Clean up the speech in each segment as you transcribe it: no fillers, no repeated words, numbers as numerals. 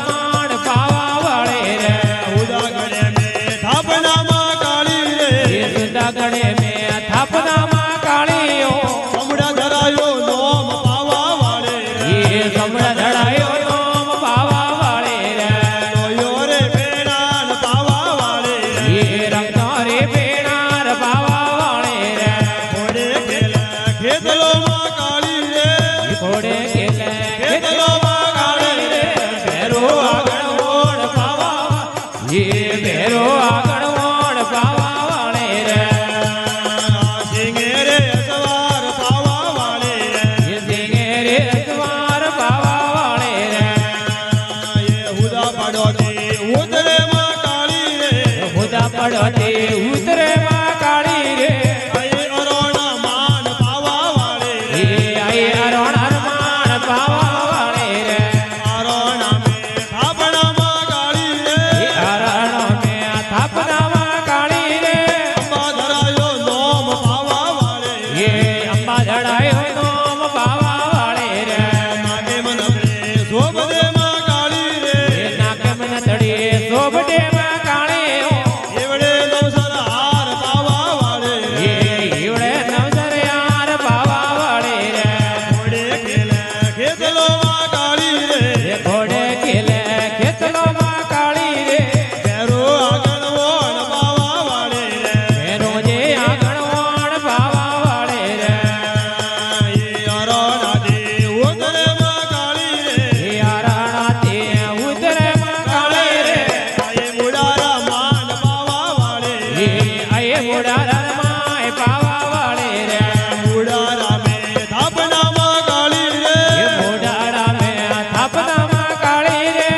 માણ પાવા વાળે રે ઉદા ગણે મે થાપના માં કાળી રે સુદા ગણે મે થાપના માં કાળીઓ સમડા ધરાયો નોમ પાવા વાળે રે સમડા ધરાયો નોમ પાવા વાળે રે લોયો રે પેણાન પાવા વાળે રે રંગનો રે પેણાર પાવા વાળે રે ઘોડે ખેલે ખેતલો માં કાળી રે ઘોડે ખેલે ખેતલો માં કાળી રે ભેરો આગળ ઓણ પાવા ભેરો આગળ ઓણ પાવા વાળે રે સિંગે રે અસવાર પાવા વાળે રે સિંગે રે અસવાર પાવા વાળે રે હુદા પડોતી ઉતરે માં કાળી રે હુદા પડોતી ઉતરે માં કાળી રે આય અરોણા માન પાવા વાળે રે આય અરોણા માન પાવા વાળે રે અરોણા મે થાપણા માં કાળી રે અરોણા મે થાપના માં કાળી રે અંબા ધરાયો નોમ પાવા વાળે એ અંબા ધડાયો નોમ પાવા વાળે રે નાગે મન રે શોભદે માં કાળી રે નાકે મન તળીએ શોભડે માં કાળીઓ એવડે નવસર હાર પાવા વાળે રે ઈવડે નવસર યાર પાવા વાળે રે ઘોડે ખેલે ખેતલો માં કાળી રે ઘોડે ખેલે ખેતલો માં કાળી રે ભેરો આગળ વોણ પાવા વાળે રે ભેરો જે આગળ વણ પાવા વાળે રે અરોણા દે ઉતરે માં કાળી રે યારાણા તે ઉતરે માં કાળી રે આયે મુડારા માન પાવા વાળે રે આયે મોડારા માય પાવા વાળે રે મુડારા મે થાપના માં કાળી રે મોડારા મે થાપના માં કાળી રે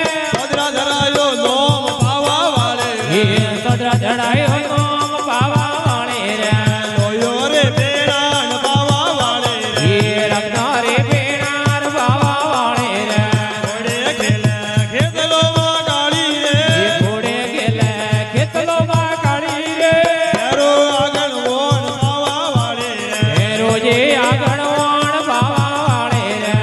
સદરા ધરાયો નોમ પાવા વાળે રે સદરા ધડાયો નોમ પાવા વાળે રે લોયો રે પેણાન પાવા વાળે રે રંગનો રે પેણાર પાવા વાળે રે ઘોડે ખેલે ખેતલો માં કાળી રે ઘોડે ગેલે ખેતલો માં કાળી રે ભેરો આગળ વોણ પાવા વાળે રે રોજે આગળ વણ પાવા વાળે રે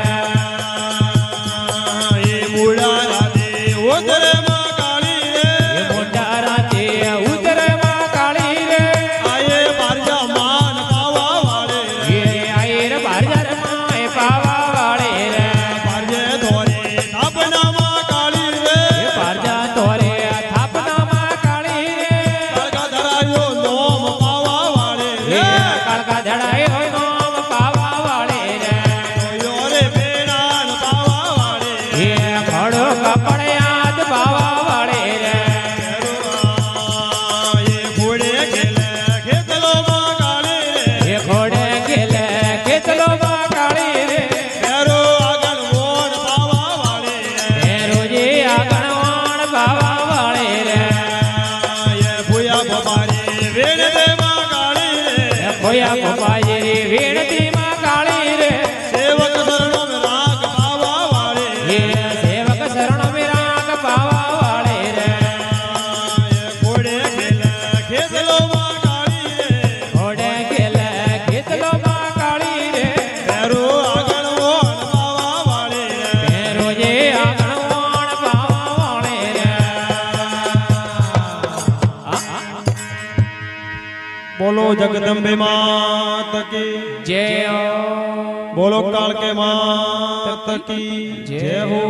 મુડારા દે ઉતરે માં કાળી રે મોટારા તે ઉતરે માં કાળી રે આયે પારજા માન પાવા વાળે રે આયર બારજાર માય પાવા વાળે રે પારજે ધોરે થાપના માં કાળી રે બારજા તોરે થાપના માં કાળી રે કાળકા ધરાયો નોમ પાવા વાળે રે કાળકા ધડાયો નોમ પાવા વાળે રે લોયો રે પેણાન પાવા વાળે રે ઘોડો કપડ યાદ પાવા વાળે રે ઘોડે ખેલે ખેતલો માં કાળી રે ઘોડે ખેલે ખેતલો માં કાળી રે ભેરો આગળ વોણ પાવા વાળે રે રોજે આગળ વણ પાવા વાળે રે ભૂયા બબારે વેણ દે માં કાળી રે ખોયા પપ્પાજી રે વેણતી માં કાળી રે સેવક શરણો મે રાગ પાવા વાળે રે સેવક શરણ વિરાગ પાવા વાળે રે ઘોડે ખેલે ખેતલો માં કાળી રે ઘોડે ખેલે ખેતલો માં કાળી રે ભેરો આગળ વોણ પાવા વાળે રે રોજે આગળ વણ પાવા વાળે રે બોલો જગદંબે માત કી જય બોલો કાળકે માત કી જય હો।